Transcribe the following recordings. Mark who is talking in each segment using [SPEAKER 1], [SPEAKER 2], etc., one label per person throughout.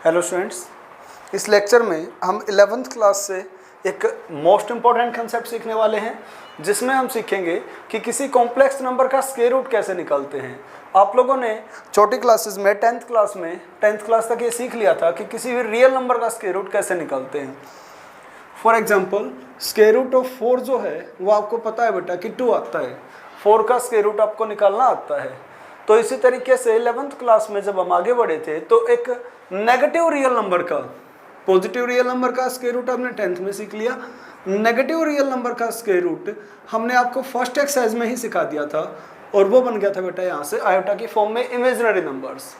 [SPEAKER 1] Hello students, इस lecture में हम 11th क्लास से एक मोस्ट इम्पॉर्टेंट कंसेप्ट सीखने वाले हैं, जिसमें हम सीखेंगे कि किसी कॉम्प्लेक्स नंबर का स्क्वायर रूट कैसे निकालते हैं। आप लोगों ने छोटी क्लासेस में 10th क्लास तक ये सीख लिया था कि किसी भी रियल नंबर का स्क्वायर रूट कैसे निकालते हैं। For example, square root of 4 जो है वो आपको पता है बेटा कि 2 आता है। 4 का स्क्वायर रूट आपको निकालना आता है। तो इसी तरीके से 11th क्लास में जब हम आगे बढ़े थे तो एक नेगेटिव रियल नंबर का, पॉजिटिव रियल नंबर का स्क्वायर रूट हमने 10th में सीख लिया। नेगेटिव रियल नंबर का स्क्वायर रूट हमने आपको फर्स्ट एक्सरसाइज में ही सिखा दिया था, और वो बन गया था बेटा यहाँ से आयोटा की फॉर्म में इमेजिनरी नंबर्स।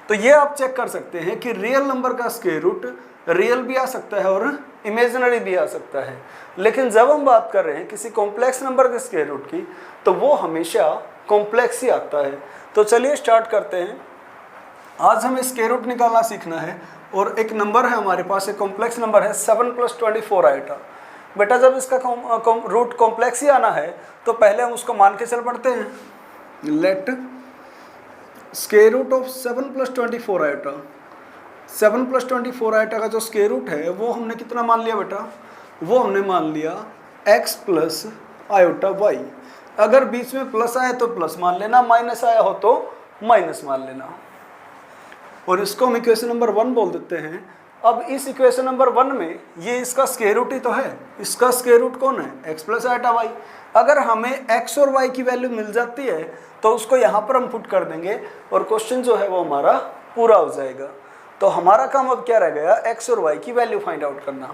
[SPEAKER 1] तो ये आप चेक कर सकते हैं कि रियल नंबर का स्क्वायर रूट रियल भी आ सकता है और इमेजिनरी भी आ सकता है। लेकिन जब हम बात कर रहे हैं किसी कॉम्प्लेक्स नंबर के स्क्वायर रूट की, तो वो हमेशा कॉम्प्लेक्स ही आता है। तो चलिए स्टार्ट करते हैं। आज हमें स्क्वायर रूट निकालना सीखना है, और एक नंबर है हमारे पास, एक कॉम्प्लेक्स नंबर है 7 + 24 आयोटा। बेटा जब इसका रूट कॉम्प्लेक्स ही आना है तो पहले हम उसको मान के चल पड़ते हैं। Let square root of 7 + 24 iota. 7 + 24 iota का जो स्क्वायर रूट है वो हमने कितना मान लिया बेटा? वो हमने मान लिया x + आयोटा y। अगर बीच में प्लस आए तो प्लस मान लेना, माइनस आया हो तो माइनस मान लेना, और इसको हम इक्वेशन नंबर 1 बोल देते हैं। अब इस इक्वेशन नंबर 1 में ये इसका स्क्वायर रूट ही तो है। इसका स्क्वायर रूट कौन है? x + iota y। अगर हमें x और y की वैल्यू मिल जाती है तो उसको यहाँ पर हम पुट कर देंगे और क्वेश्चन जो है वो हमारा पूरा हो जाएगा। तो हमारा काम अब क्या रह गया? x और y की वैल्यू फाइंड आउट करना।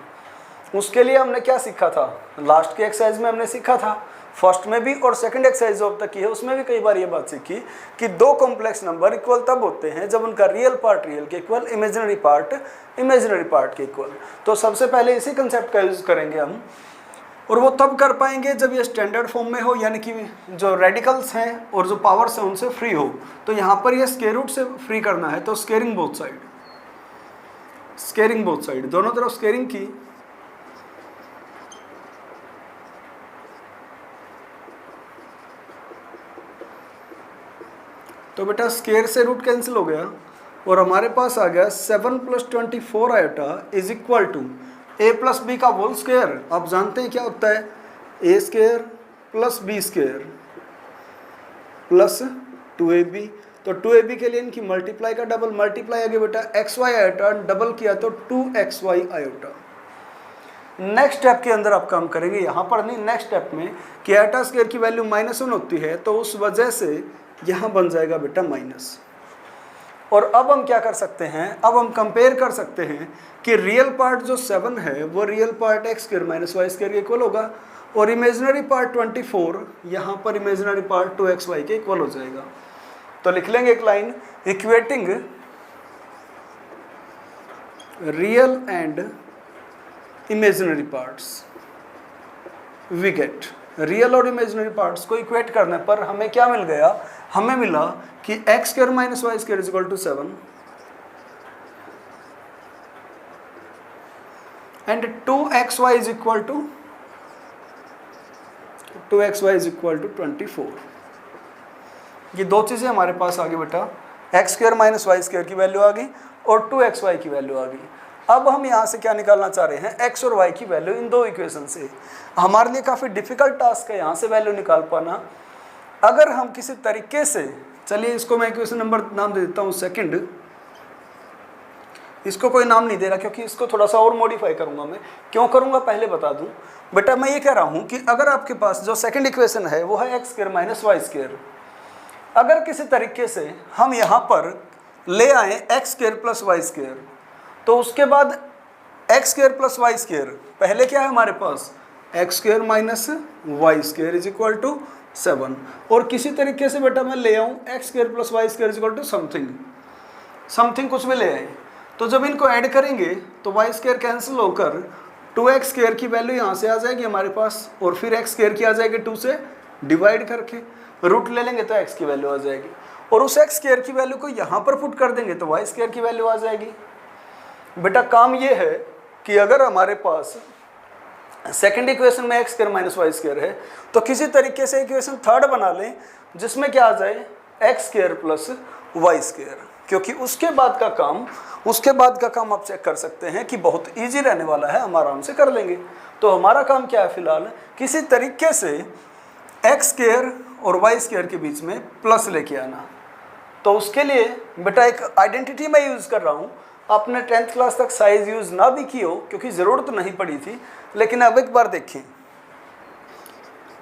[SPEAKER 1] उसके लिए हमने क्या सीखा था? लास्ट के एक्सरसाइज में हमने सीखा था, फर्स्ट में भी और सेकंड एक्सरसाइज जो अब तक की है उसमें भी कई बार ये बात सीखी कि दो कॉम्प्लेक्स नंबर इक्वल तब होते हैं जब उनका रियल पार्ट रियल के इक्वल, इमेजिनरी पार्ट के इक्वल। तो सबसे पहले इसी कंसेप्ट का यूज करेंगे हम, और वो तब कर पाएंगे जब ये स्टैंडर्ड फॉर्म में हो, यानी कि जो रेडिकल्स हैं और जो पावर्स हैं उनसे फ्री हो। तो यहाँ पर ये स्क्वायर रूट से फ्री करना है, तो स्क्वेयरिंग बोथ साइड, दोनों तरफ स्क्वेयरिंग की। तो बेटा स्क्वायर से रूट कैंसिल हो गया और हमारे पास आ गया 7 + 24 iota is equal to a + b का होल स्क्वायर। आप जानते हैं क्या होता है? a² + b² + 2ab। तो 2ab के लिए इनकी मल्टीप्लाई का डबल, मल्टीप्लाई आगे बेटा xy आयोटा, डबल किया तो 2xy आयोटा। नेक्स्ट स्टेप के अंदर आप काम करेंगे, यहाँ पर नहीं, नेक्स्ट स्टेप में कि आयोटा स्क्वायर की वैल्यू -1 होती है, तो उस वजह से यहाँ बन जाएगा बेटा माइनस। और अब हम क्या कर सकते हैं? अब हम कंपेयर कर सकते हैं कि रियल पार्ट जो 7 है वो रियल पार्ट x² - y² के इक्वल होगा, और इमेजिनरी पार्ट 24 यहाँ पर इमेजिनरी पार्ट 2xy के इक्वल हो जाएगा। तो लिख लेंगे एक line, equating real and imaginary parts, we get real और इमेजिनरी पार्ट्स को इक्वेट करने पर हमें क्या मिल गया? हमें मिला कि x² - y² = 7 एंड 2xy = 24। ये दो चीज़ें हमारे पास आ गई बेटा, x² - y² की वैल्यू आ गई और 2xy की वैल्यू आ गई। अब हम यहाँ से क्या निकालना चाह रहे हैं? x और y की वैल्यू इन दो इक्वेशन से। हमारे लिए काफ़ी डिफिकल्ट टास्क है यहाँ से वैल्यू निकाल पाना। अगर हम किसी तरीके से, चलिए इसको मैं इक्वेशन नंबर नाम दे देता हूँ सेकंड, इसको कोई नाम नहीं दे रहा क्योंकि इसको थोड़ा सा और मॉडिफाई करूँगा मैं। क्यों करूँगा पहले बता दूँ बेटा। मैं ये कह रहा हूँ कि अगर आपके पास जो सेकंड इक्वेशन है वो है x² - y², अगर किसी तरीके से हम यहाँ पर ले आए x² + y², तो उसके बाद x² + y², पहले क्या है हमारे पास? x² - y² = 7, और किसी तरीके से बेटा मैं ले आऊँ x² + y² = समथिंग कुछ भी ले आए, तो जब इनको ऐड करेंगे तो y² कैंसिल होकर 2x² की वैल्यू यहाँ से आ जाएगी हमारे पास, और फिर x² की आ जाएगी 2 से डिवाइड करके, रूट ले लेंगे तो x की वैल्यू आ जाएगी, और उस x² की वैल्यू को यहाँ पर पुट कर देंगे तो y² की वैल्यू आ जाएगी। बेटा काम ये है कि अगर हमारे पास सेकंड इक्वेशन में x² - y² है, तो किसी तरीके से इक्वेशन थर्ड बना लें जिसमें क्या आ जाए? x² + y²। क्योंकि उसके बाद का काम आप चेक कर सकते हैं कि बहुत इजी रहने वाला है, हम आराम से कर लेंगे। तो हमारा काम क्या है, फिलहाल किसी तरीके से एक्स स्क्वायर और वाई स्क्वायर के बीच में प्लस लेके आना। तो उसके लिए बेटा एक आइडेंटिटी मैं यूज़ कर रहा हूँ। आपने 10th क्लास तक साइज यूज़ ना भी की हो क्योंकि ज़रूरत नहीं पड़ी थी, लेकिन अब एक बार देखें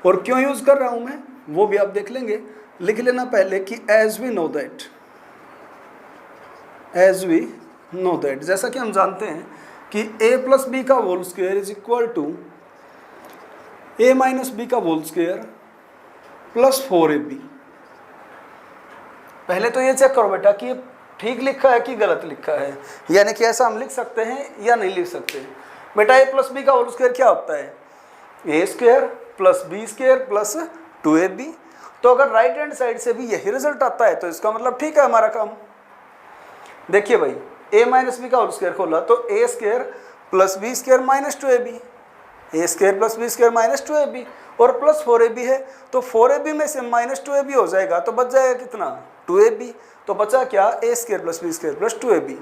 [SPEAKER 1] और क्यों यूज़ कर रहा हूँ मैं वो भी आप देख लेंगे। लिख लेना पहले कि एज वी नो दैट, जैसा कि हम जानते हैं कि a प्लस बी का whole square is equal to a minus b का होल स्क्वायर प्लस 4ab। पहले तो ये चेक करो बेटा कि ये ठीक लिखा है कि गलत लिखा है, यानी कि ऐसा हम लिख सकते हैं या नहीं लिख सकते। बेटा a प्लस बी का होल स्क्वायर क्या होता है, a square plus b square plus 2ab। तो अगर राइट हैंड साइड से भी यही रिजल्ट आता है तो इसका मतलब ठीक है हमारा काम। देखिए भाई, a माइनस बी का होल स्क्वायर खोला तो a square plus b square minus 2ab, a square plus b square minus 2ab और प्लस 4ab है, तो 4ab में से माइनस 2ab हो जाएगा तो बच जाएगा कितना, 2ab। तो बचा क्या, a square plus b square plus 2ab।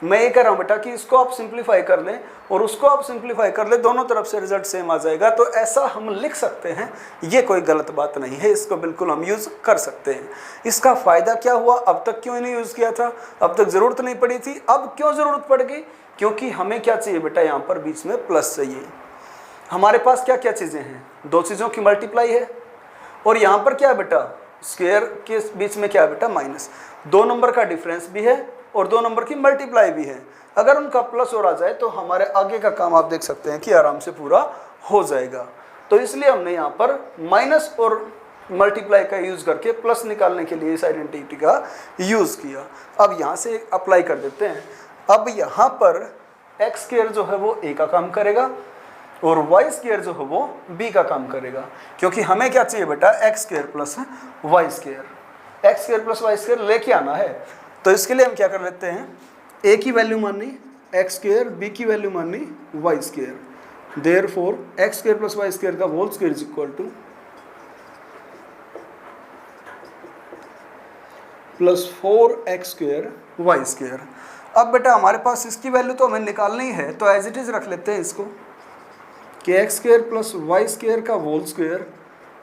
[SPEAKER 1] मैं ये कह रहा हूँ बेटा कि इसको आप सिंप्लीफाई कर लें और उसको आप सिंप्लीफाई कर लें, दोनों तरफ से रिजल्ट सेम आ जाएगा। तो ऐसा हम लिख सकते हैं, ये कोई गलत बात नहीं है, इसको बिल्कुल हम यूज़ कर सकते हैं। इसका फ़ायदा क्या हुआ, अब तक क्यों नहीं यूज़ किया था, अब तक ज़रूरत नहीं पड़ी थी, अब क्यों ज़रूरत पड़ गई, क्योंकि हमें क्या चाहिए बेटा, यहाँ पर बीच में प्लस चाहिए। हमारे पास क्या क्या चीज़ें हैं, दो चीज़ों की मल्टीप्लाई है और यहाँ पर क्या है बेटा, स्क्वायर के बीच में क्या है बेटा, माइनस। दो नंबर का डिफरेंस भी है और दो नंबर की मल्टीप्लाई भी है। अगर उनका प्लस और आ जाए तो हमारे आगे का काम आप देख सकते हैं कि आराम से पूरा हो जाएगा। तो इसलिए हमने यहाँ पर माइनस और मल्टीप्लाई का यूज़ करके प्लस निकालने के लिए इस आइडेंटिटी का यूज़ किया। अब यहाँ से अप्लाई कर देते हैं। अब यहाँ पर एक्स स्क्वायर जो है वो ए का काम करेगा और वाई स्क्वायर जो है वो बी का काम करेगा, क्योंकि हमें क्या चाहिए बेटा, x square plus y square. X square plus y square लेके आना है। तो इसके लिए हम क्या कर लेते हैं, a की वैल्यू माननी एक्स स्क्वायर, बी की वैल्यू माननी y square. Therefore x square plus y square का whole square is equal to plus 4x square y square. अब बेटा हमारे पास इसकी वैल्यू तो हमें निकालनी है, तो एज इट इज रख लेते हैं इसको कि x square plus y square का whole square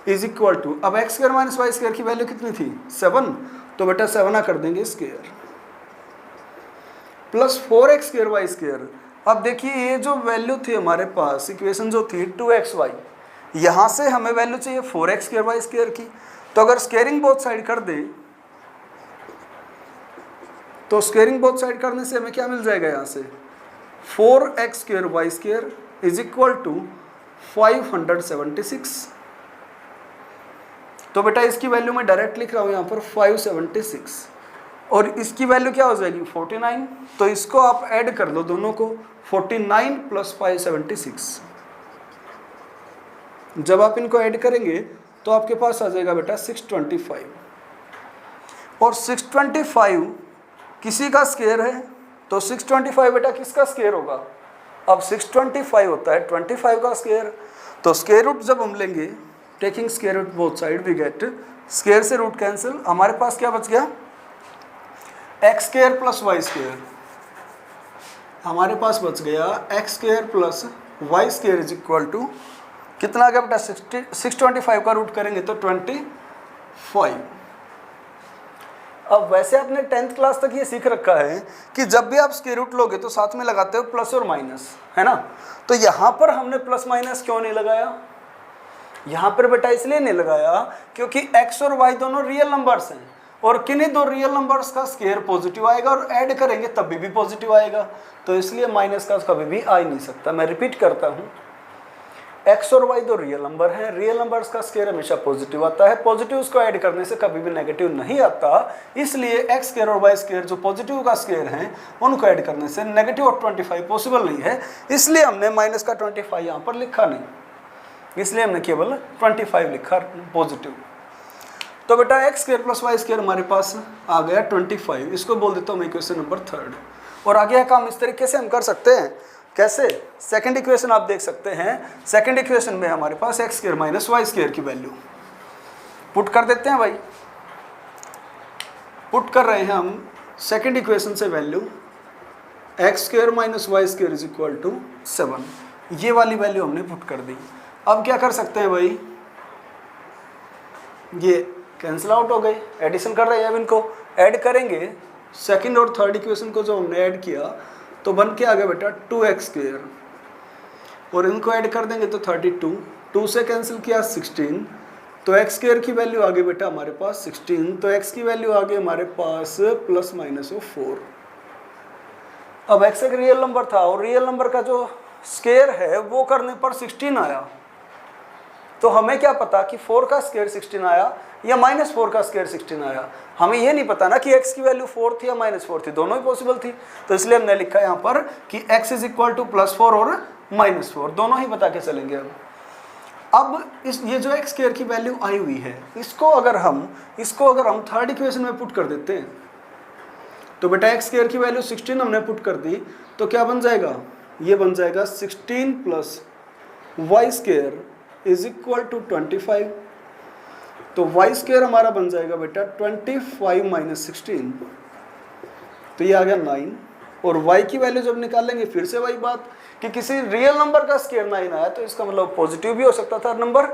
[SPEAKER 1] is equal to, अब x square minus y square की वैल्यू कितनी थी, 7, तो बेटा 7 कर देंगे square plus 4x square y square. अब देखिए ये जो वैल्यू थी हमारे पास, इक्वेशन जो थी 2xy, यहाँ से हमें वैल्यू चाहिए 4x स्क्वायर वाई स्क्वायर की। तो अगर स्क्वायरिंग बोथ साइड कर दे तो स्क्वायरिंग बोथ साइड करने से हमें क्या मिल जाएगा, यहाँ से 4x square y square is equal to 576। तो बेटा इसकी वैल्यू मैं डायरेक्ट लिख रहा हूँ यहाँ पर 576 और इसकी वैल्यू क्या हो जाएगी 49। तो इसको आप ऐड कर लो दोनों को, 49 प्लस 576। जब आप इनको ऐड करेंगे तो आपके पास आ जाएगा बेटा 625 और 625 किसी का स्क्वायर है, तो 625 बेटा किसका स्क्वायर होगा, अब 625 होता है 25 का स्क्वायर। तो स्क्वायर रूट जब हम लेंगे, taking square root both side we get square से रूट कैंसिल, हमारे पास क्या बच गया, x square plus y square, हमारे पास बच गया x square plus y square is equal to कितना आ गया बेटा, 625 का रूट करेंगे तो 25। अब वैसे आपने 10th क्लास तक ये सीख रखा है कि जब भी आप स्क्वायर रूट लोगे तो साथ में लगाते हो प्लस और माइनस, है ना। तो यहाँ पर हमने प्लस माइनस क्यों नहीं लगाया, यहाँ पर बेटा इसलिए नहीं लगाया क्योंकि x और y दोनों रियल नंबर्स हैं और किन्हीं दो रियल नंबर्स का स्क्वायर पॉजिटिव आएगा और ऐड करेंगे तब भी पॉजिटिव आएगा, तो इसलिए माइनस का कभी भी आ ही नहीं सकता। मैं रिपीट करता हूँ, x और y दो रियल नंबर हैं, रियल नंबर्स का स्क्वायर हमेशा पॉजिटिव आता है, पॉजिटिव को ऐड करने से कभी भी नेगेटिव नहीं आता, इसलिए x स्क्वायर और y स्क्वायर जो पॉजिटिव का स्क्वायर हैं उनको ऐड करने से नेगेटिव और 25 पॉसिबल नहीं है, इसलिए हमने माइनस का 25 यहाँ पर लिखा नहीं, इसलिए हमने केवल 25 लिखा पॉजिटिव। तो बेटा x square plus y square हमारे पास आ गया 25, इसको बोल देता हूँ मैं इक्वेशन नंबर 3। और आगे काम इस तरीके से हम कर सकते हैं, कैसे, सेकंड इक्वेशन आप देख सकते हैं, सेकंड इक्वेशन में हमारे पास x square minus y square की वैल्यू पुट कर देते हैं भाई, पुट कर रहे हैं हम सेकेंड इक्वेशन से value x square minus y square is equal to 7, ये वाली वैल्यू हमने पुट कर दी। अब क्या कर सकते हैं भाई, ये कैंसिल आउट हो गए, एडिशन कर रहे हैं, अब इनको ऐड करेंगे। सेकंड और थर्ड इक्वेशन को जो हमने ऐड किया तो बन के आ गया बेटा 2x स्क्वायर, और इनको ऐड कर देंगे तो 32, 2 से कैंसिल किया 16, तो x स्क्वायर की वैल्यू आ गई बेटा हमारे पास 16, तो x की वैल्यू आ गई हमारे पास प्लस माइनस ऑफ 4। अब x एक रियल नंबर था और रियल नंबर का जो स्क्वायर है वो करने पर 16 आया, तो हमें क्या पता कि 4 का स्क्वायर 16 आया या -4 का स्क्वायर 16 आया। हमें ये नहीं पता ना कि x की वैल्यू 4 थी या -4 थी, दोनों ही पॉसिबल थी। तो इसलिए हमने लिखा यहाँ पर कि x इज इक्वल टू +4 और -4, दोनों ही बता के चलेंगे हम। अब इस ये जो x स्क्वायर की वैल्यू आई हुई है, इसको अगर हम थर्ड इक्वेशन में पुट कर देते हैं तो बेटा x स्क्वायर की वैल्यू 16 हमने पुट कर दी, तो क्या बन जाएगा, ये बन जाएगा 16 plus y square is equal to 25। तो वाई स्क्वायर हमारा बन जाएगा बेटा 25 माइनस 16, तो ये आ गया 9। और y की वैल्यू जब निकालेंगे फिर से वही बात कि किसी रियल नंबर का स्क्वायर 9 आया तो इसका मतलब पॉजिटिव भी हो सकता था नंबर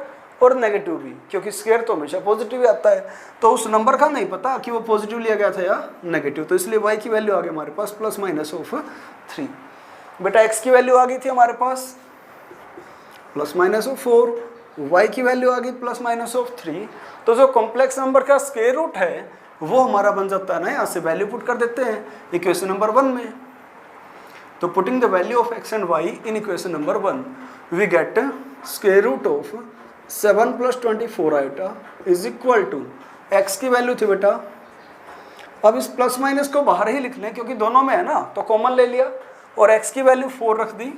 [SPEAKER 1] और नेगेटिव भी, क्योंकि स्क्वायर तो हमेशा पॉजिटिव ही आता है। तो उस नंबर का नहीं पता कि वो पॉजिटिव लिया गया था या नेगेटिव, तो इसलिए y की वैल्यू आ गई हमारे पास प्लस माइनस ऑफ 3। बेटा x की वैल्यू आ गई थी हमारे पास प्लस माइनस ऑफ 4, y की वैल्यू आ गई प्लस माइनस ऑफ 3। तो जो कॉम्प्लेक्स नंबर का स्क्वायर रूट है वो हमारा बन जाता है ना, यहाँ से वैल्यू पुट कर देते हैं इक्वेशन नंबर 1 में। तो putting the value of x and y in equation number 1 we get square root of 7 plus 24 iota is equal to x की वैल्यू थी बेटा, अब इस प्लस माइनस को बाहर ही लिख लें क्योंकि दोनों में है ना, तो कॉमन ले लिया और x की वैल्यू 4 रख दी,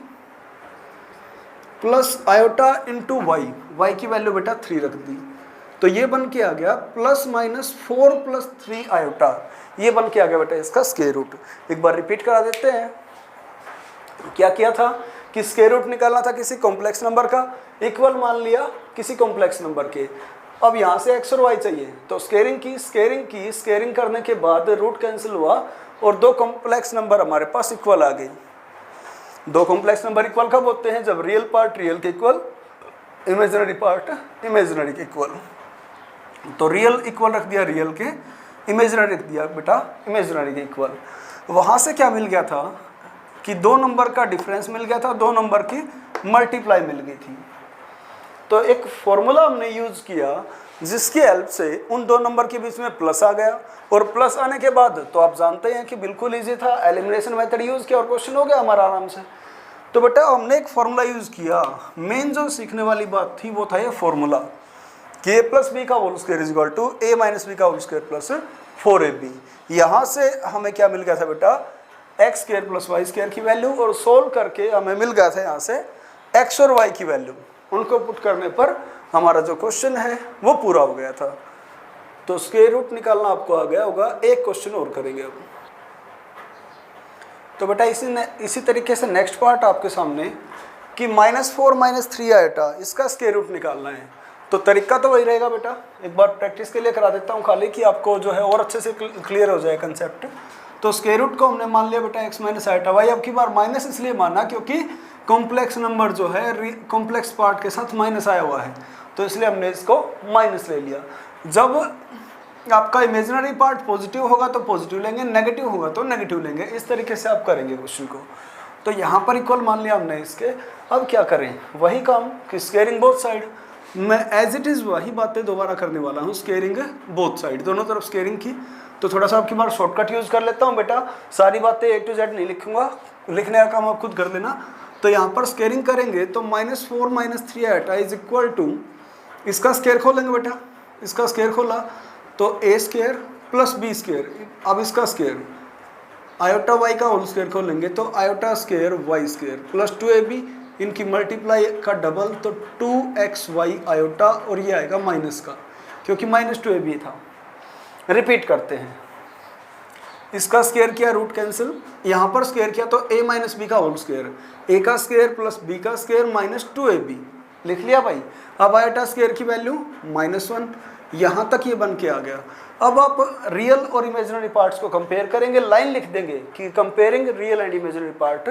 [SPEAKER 1] प्लस आयोटा इंटू वाई की वैल्यू बेटा 3 रख दी। तो ये बन के आ गया प्लस माइनस 4 प्लस 3 आयोटा, ये बन के आ गया बेटा इसका स्क्वायर रूट। एक बार रिपीट करा देते हैं, क्या किया था कि स्क्वायर रूट निकालना था किसी कॉम्प्लेक्स नंबर का, इक्वल मान लिया किसी कॉम्प्लेक्स नंबर के। अब यहाँ से x और y चाहिए तो स्क्वायरिंग करने के बाद रूट कैंसिल हुआ और दो कॉम्प्लेक्स नंबर हमारे पास इक्वल आ गई। दो कॉम्प्लेक्स नंबर इक्वल कब होते हैं, जब रियल पार्ट रियल के इक्वल, इमेजिनरी पार्ट इमेजिनरी के इक्वल। तो रियल इक्वल रख दिया रियल के, इमेजिनरी रख दिया बेटा इमेजिनरी के इक्वल। वहाँ से क्या मिल गया था कि दो नंबर का डिफरेंस मिल गया था, दो नंबर की मल्टीप्लाई मिल गई थी। तो एक फॉर्मूला हमने यूज़ किया जिसकी हेल्प से उन दो नंबर के बीच में प्लस आ गया, और प्लस आने के बाद तो आप जानते हैं कि बिल्कुल ईजी था, एलिमिनेशन मेथड यूज़ किया और क्वेश्चन हो गया हमारा आराम से। तो बेटा हमने एक फॉर्मूला यूज़ किया, मेन जो सीखने वाली बात थी वो था ये फॉर्मूला कि a प्लस बी का whole square is equal to a minus b का होल स्क्वायर प्लस 4ab। यहाँ से हमें क्या मिल गया था बेटा, x square plus y square की वैल्यू, और सोल्व करके हमें मिल गया था यहाँ से एक्स और वाई की वैल्यू। उनको पुट करने पर हमारा जो क्वेश्चन है वो पूरा हो गया था। तो स्क्वायर रूट निकालना आपको आ गया होगा। एक क्वेश्चन और करेंगे अब। तो बेटा इसी तरीके से नेक्स्ट पार्ट आपके सामने कि -4 -3 आएटा इसका स्क्वायर रूट निकालना है। तो तरीका तो वही रहेगा बेटा, एक बार प्रैक्टिस के लिए करा देता हूँ खाली कि आपको जो है और अच्छे से क्लियर हो जाए कंसेप्ट। तो स्क्वायर रूट को हमने मान लिया बेटा x माइनस आएटा वाई। अब की बार माइनस इसलिए माना क्योंकि कॉम्प्लेक्स नंबर जो है कॉम्प्लेक्स पार्ट के साथ माइनस आया हुआ है, तो इसलिए हमने इसको माइनस ले लिया। जब आपका इमेजिनरी पार्ट पॉजिटिव होगा तो पॉजिटिव लेंगे, नेगेटिव होगा तो नेगेटिव लेंगे। इस तरीके से आप करेंगे क्वेश्चन को। तो यहाँ पर इक्वल मान लिया हमने इसके। अब क्या करें, वही काम कि स्क्वायरिंग बोथ साइड। मैं एज इट इज़ वही बातें दोबारा करने वाला हूँ, स्क्वायरिंग बोथ साइड, दोनों तरफ स्क्वायरिंग की। तो थोड़ा सा आपकी बार शॉर्टकट यूज़ कर लेता हूँ बेटा, सारी बातें A to Z नहीं लिखूंगा, लिखने का काम आप खुद कर लेना। तो यहाँ पर स्क्वायरिंग करेंगे तो -4 -3 आएटा इज इक्वल टू, इसका स्क्वायर खोलेंगे बेटा, इसका स्क्वायर खोला तो a square plus b square, अब इसका स्क्वायर आयोटा y का होल स्क्वायर खोलेंगे तो iota square y square plus 2ab, इनकी मल्टीप्लाई का डबल तो 2xy आयोटा, और ये आएगा माइनस का क्योंकि -2ab था। रिपीट करते हैं, इसका स्क्वायर किया रूट कैंसिल, यहाँ पर स्क्वायर किया तो a माइनस बी का होल स्क्वायर, a का स्क्वायर प्लस b का स्क्वायर -2ab लिख लिया भाई। अब आयोटा स्क्वायर की वैल्यू -1, यहाँ तक ये बन के आ गया। अब आप रियल और इमेजिनरी पार्ट्स को कंपेयर करेंगे, लाइन लिख देंगे कि comparing real and imaginary part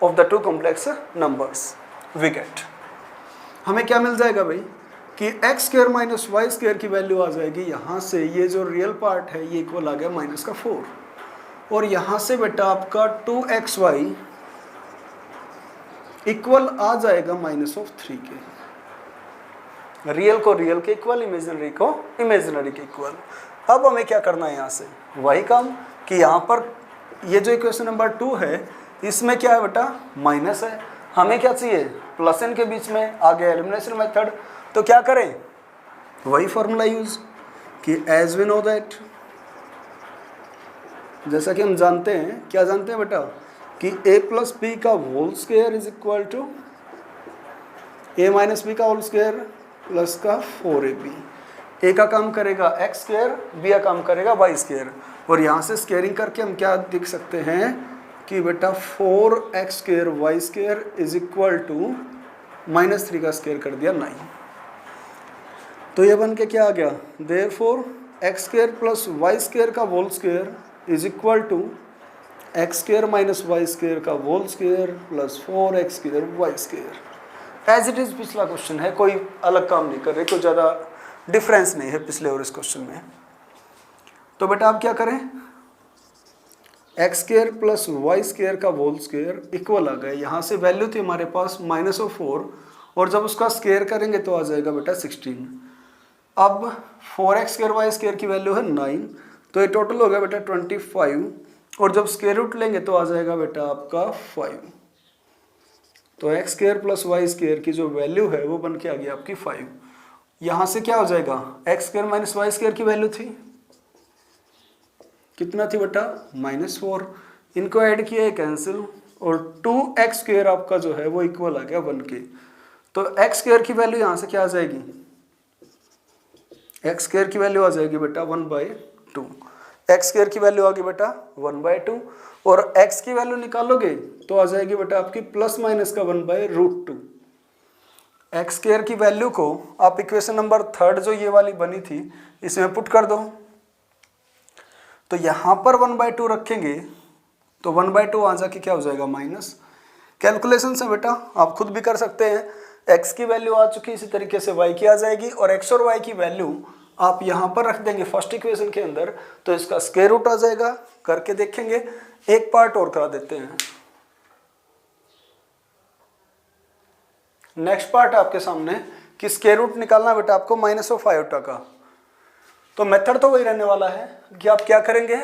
[SPEAKER 1] of the two complex numbers we get. हमें क्या मिल जाएगा भाई कि x square minus y square की वैल्यू आ जाएगी यहाँ से, ये जो रियल पार्ट है ये इक्वल आ गया -4, और यहाँ से बेटा आपका 2xy इक्वल आ जाएगा -3 के। रियल को रियल के इक्वल, इमेजिनरी को इमेजिनरी के इक्वल। अब हमें क्या करना है यहाँ से, वही काम कि यहाँ पर ये जो इक्वेशन नंबर 2 है इसमें क्या है बेटा माइनस है, हमें क्या चाहिए प्लस एन के बीच में, आ गया एलिमिनेशन मेथड। तो क्या करें, वही फॉर्मूला यूज कि एज वी नो दैट, जैसा कि हम जानते हैं, क्या जानते हैं बेटा कि a प्लस बी का whole square is equal to a minus b का होल स्क्वायर प्लस का 4ab। ए का काम करेगा एक्स स्क्वायर, बी का काम करेगा वाई स्क्वायर, और यहाँ से स्क्वेयरिंग करके हम क्या लिख सकते हैं कि बेटा 4x square y square is equal to -3 का स्क्वायर कर दिया 9। तो ये बन के क्या आ गया, therefore x square plus y square का whole square is equal to x square minus y square का whole square plus 4x square y square. As it is पिछला क्वेश्चन है, कोई अलग काम नहीं कर रहे, कोई ज़्यादा डिफरेंस नहीं है पिछले और इस क्वेश्चन में। तो बेटा आप क्या करें, x square plus y square का होल स्क्वायर इक्वल आ गया, यहाँ से वैल्यू थी हमारे पास -4, और जब उसका स्क्वायर करेंगे तो आ जाएगा बेटा 16। अब 4x स्क्वायर वाई स्क्वायर की वैल्यू है 9, तो ये टोटल हो गया बेटा 25, और जब स्क्वायर रूट लेंगे तो आ जाएगा बेटा आपका 5। तो x square plus y square की जो वैल्यू है वो बन के आ गई आपकी 5। यहाँ से क्या हो जाएगा, x square minus y square की वैल्यू थी कितना थी बेटा -4, इनको ऐड किया है कैंसिल, और 2x स्क्वायर आपका जो है वो इक्वल आ गया 1 के। तो x स्क्वायर की वैल्यू यहाँ से क्या आ जाएगी, x स्क्वायर की वैल्यू आ जाएगी बेटा 1/2, x स्क्वायर की वैल्यू आ गई बेटा 1/2, और x की वैल्यू निकालोगे तो आ जाएगी बेटा आपकी प्लस माइनस का 1/√2। एक्स स्क्वायर की वैल्यू को आप इक्वेशन नंबर 3 जो ये वाली बनी थी इसमें पुट कर दो, तो यहाँ पर 1/2 रखेंगे तो 1/2 आ जाके क्या हो जाएगा माइनस। कैलकुलेशन से बेटा आप खुद भी कर सकते हैं, x की वैल्यू आ चुकी, इसी तरीके से y की आ जाएगी, और x और y की वैल्यू आप यहाँ पर रख देंगे फर्स्ट इक्वेशन के अंदर, तो इसका स्क्वायर रूट आ जाएगा। करके देखेंगे, एक पार्ट और करा देते हैं। नेक्स्ट पार्ट आपके सामने कि स्क्वायर रूट निकालना बेटा आपको -5 का। तो मेथड तो वही रहने वाला है कि आप क्या करेंगे,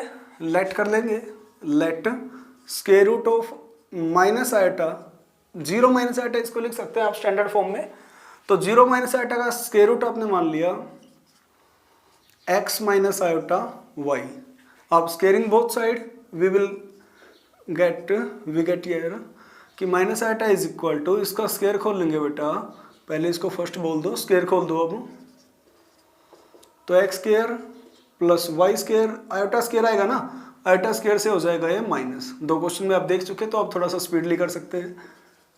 [SPEAKER 1] लेट कर लेंगे, let square root of -i, 0 -i इसको लिख सकते हैं आप स्टैंडर्ड फॉर्म में। तो 0 -i का स्क्वायर रूट आपने मान लिया x माइनस आयोटा y। आप squaring both side we get here कि -i इज इक्वल टू, इसका स्क्वायर खोल लेंगे बेटा, पहले इसको फर्स्ट बोल दो, स्क्वायर खोल दो अब, तो x square plus y square, iota square आएगा ना, आयोटा स्क्वायर से हो जाएगा ये माइनस। 2 क्वेश्चन में आप देख चुके, तो आप थोड़ा सा स्पीडली कर सकते हैं।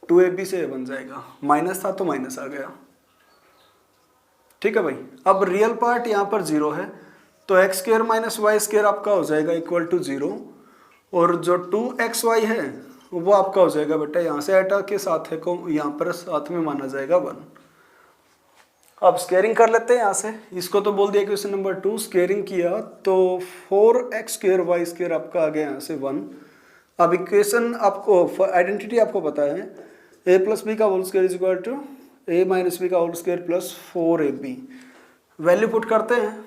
[SPEAKER 1] 2ab से बन जाएगा, माइनस था तो माइनस आ गया, ठीक है भाई। अब रियल पार्ट यहाँ पर 0 है, तो x square minus y square आपका हो जाएगा इक्वल टू 0, और जो 2xy है वो आपका हो जाएगा बेटा, यहाँ से आयोटा के साथ है को यहाँ पर साथ में माना जाएगा 1। अब स्क्वेयरिंग कर लेते हैं यहाँ से, इसको तो बोल दिया क्वेश्चन नंबर 2, स्क्वेयरिंग किया तो 4x स्क्वायर वाई स्क्वायर आपका आ गया यहाँ से 1। अब इक्वेशन आपको, आइडेंटिटी आपको पता है, a प्लस बी का whole square is equal to a minus b का whole square plus 4ab। Value put करते हैं,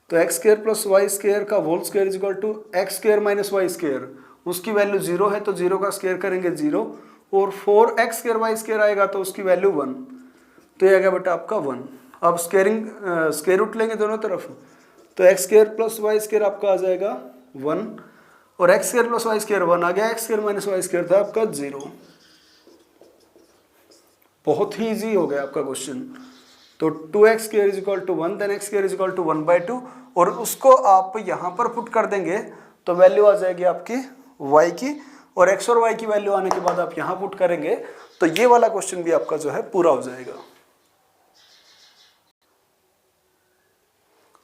[SPEAKER 1] तो x square plus y square का whole square is equal to x square minus y square, उसकी value 0 है तो 0 का स्क्वायर करेंगे 0, और 4x स्क्वायर वाई स्क्वायर आएगा तो उसकी वैल्यू 1, तो ये आ गया बेटा आपका 1। अब स्क्वायर रूट लेंगे दोनों तरफ, तो x square plus y square आपका आ जाएगा 1, और x square plus y square 1 आ गया, x square minus y square था आपका 0। बहुत ही ईजी हो गया आपका क्वेश्चन। तो 2x square is equal to 1, then x square is equal to 1/2, और उसको आप यहाँ पर पुट कर देंगे तो वैल्यू आ जाएगी आपकी y की, और x और y की वैल्यू आने के बाद आप यहाँ पुट करेंगे तो ये वाला क्वेश्चन भी आपका जो है पूरा हो जाएगा।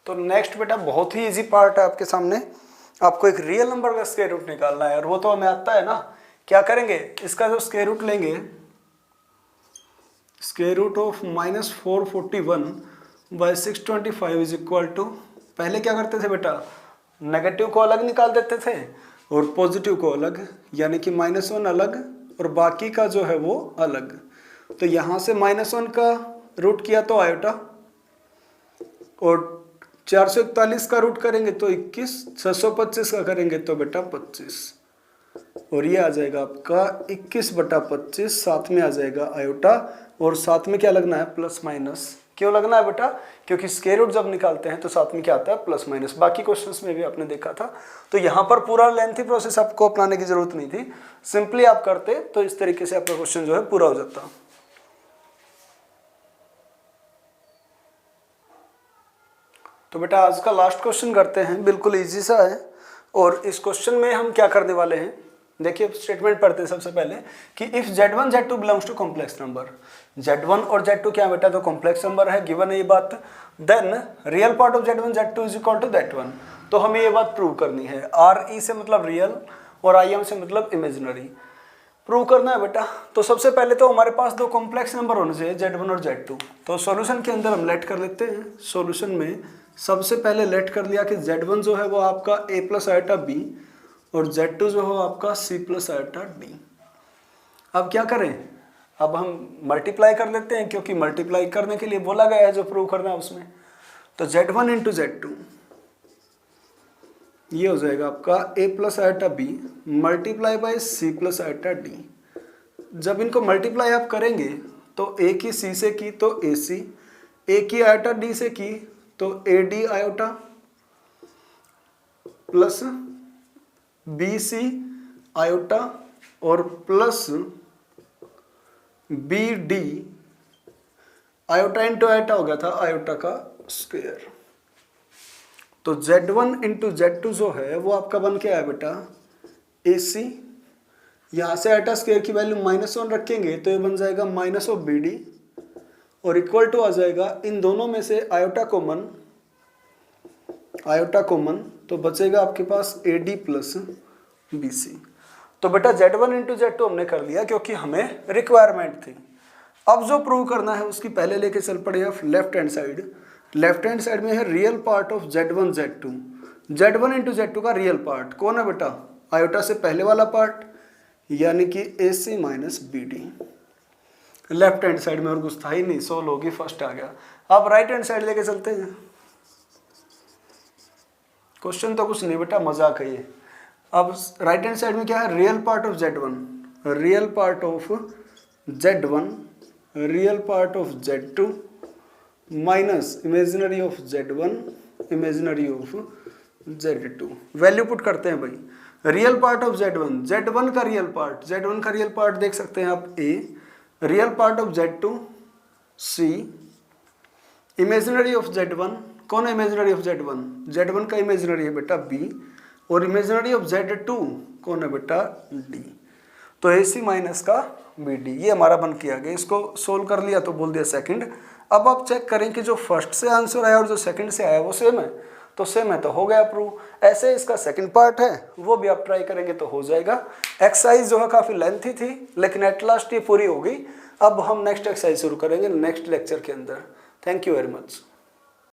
[SPEAKER 1] तो नेक्स्ट बेटा बहुत ही इजी पार्ट है आपके सामने, आपको एक रियल नंबर का स्क्वायर रूट निकालना है और वो तो हमें आता है ना। क्या करेंगे, इसका जो स्क्वायर रूट लेंगे, square root of -441/625 is equal to, पहले क्या करते थे बेटा, नेगेटिव को अलग निकाल देते थे और पॉजिटिव को अलग, यानी कि -1 अलग और बाकी का जो है वो अलग। तो यहाँ से -1 का रूट किया तो आयोटा, और 441 का रूट करेंगे तो 21, 625 का करेंगे तो बेटा 25, और ये आ जाएगा आपका 21/25, साथ में आ जाएगा आयोटा, और साथ में क्या लगना है, प्लस माइनस। क्यों लगना है बेटा, क्योंकि स्क्वायर रूट जब निकालते हैं तो साथ में क्या आता है, प्लस माइनस। बाकी क्वेश्चंस में भी आपने देखा था। तो यहाँ पर पूरा लेंथी प्रोसेस आपको अपनाने की जरूरत नहीं थी, सिंपली आप करते तो इस तरीके से आपका क्वेश्चन जो है पूरा हो जाता। तो बेटा आज का लास्ट क्वेश्चन करते हैं, बिल्कुल इजी सा है। और इस क्वेश्चन में हम क्या करने वाले हैं, देखिए स्टेटमेंट पढ़ते हैं सबसे पहले कि if Z1 Z2 belongs to complex number, Z1 और Z2 क्या बेटा, तो कॉम्प्लेक्स नंबर है, गिवन है ये बात, then real part of Z1 Z2 is equal to that1। तो हमें ये बात प्रूव करनी है। RE से मतलब रियल और IM से मतलब इमेजिनरी, प्रूव करना है बेटा। तो सबसे पहले तो हमारे पास दो कॉम्प्लेक्स नंबर होने चाहिए, Z1 और Z2। तो सॉल्यूशन के अंदर हम लेट कर लेते हैं। सॉल्यूशन में सबसे पहले लेट कर लिया कि Z1 जो है वो आपका a + आयोटा b और Z2 जो है आपका c + आयोटा d। अब क्या करें, अब हम मल्टीप्लाई कर लेते हैं, क्योंकि मल्टीप्लाई करने के लिए बोला गया है, जो प्रूव करना है उसमें। तो Z1 × Z2 ये हो जाएगा आपका a + iota b multiply by c + iota d। जब इनको मल्टीप्लाई आप करेंगे तो a की c से की तो ac, a की आयोटा d से की तो AD iota plus BC iota और plus BD iota into iota हो गया था आयोटा का स्क्वायर। तो Z1 × Z2 जो है वो आपका बन के आया बेटा AC, यहाँ से आयोटा स्क्वायर की वैल्यू -1 रखेंगे तो ये बन जाएगा -BD और इक्वल टू आ जाएगा इन दोनों में से आयोटा कॉमन, तो बचेगा आपके पास AD प्लस BC। तो बेटा Z1 × Z2 हमने कर लिया क्योंकि हमें रिक्वायरमेंट थी। अब जो प्रूव करना है उसकी पहले लेके चल पड़े left hand side. Left hand side में है real part of Z1 Z2। Z1 × Z2 का रियल पार्ट कौन है बेटा, आयोटा से पहले वाला पार्ट, यानी कि AC - BD। Left hand side में और कुछ था ही नहीं, सोल्व होगी, फर्स्ट आ गया। अब राइट हैंड साइड लेके चलते हैं। क्वेश्चन तो कुछ नहीं बेटा, मजाक है ये। अब राइट हैंड साइड में क्या है, real part of Z1, real part of Z1, real part of Z2 minus imaginary of Z1, imaginary of Z2। Value put करते हैं भाई। Real part of Z1, Z1 का रियल पार्ट, Z1 का real part देख सकते हैं आप A, real part of Z2 C, imaginary of Z1, कौन है इमेजिनरी ऑफ Z1, Z1 का इमेजिनरी है बेटा B, और इमेजिनरी ऑफ Z2 कौन है बेटा D। तो AC माइनस का BD, ये हमारा बन के आ गया। इसको सोल्व कर लिया तो बोल दिया सेकंड। अब आप चेक करें कि जो फर्स्ट से आंसर आया और जो सेकंड से आया वो सेम है, तो सेम है तो हो गया प्रूव। ऐसे इसका सेकंड पार्ट है, वो भी आप ट्राई करेंगे तो हो जाएगा। एक्सरसाइज जो है काफ़ी लेंथी थी, लेकिन एट लास्ट ये पूरी हो गई। अब हम नेक्स्ट एक्सरसाइज शुरू करेंगे नेक्स्ट लेक्चर के अंदर। Thank you very much.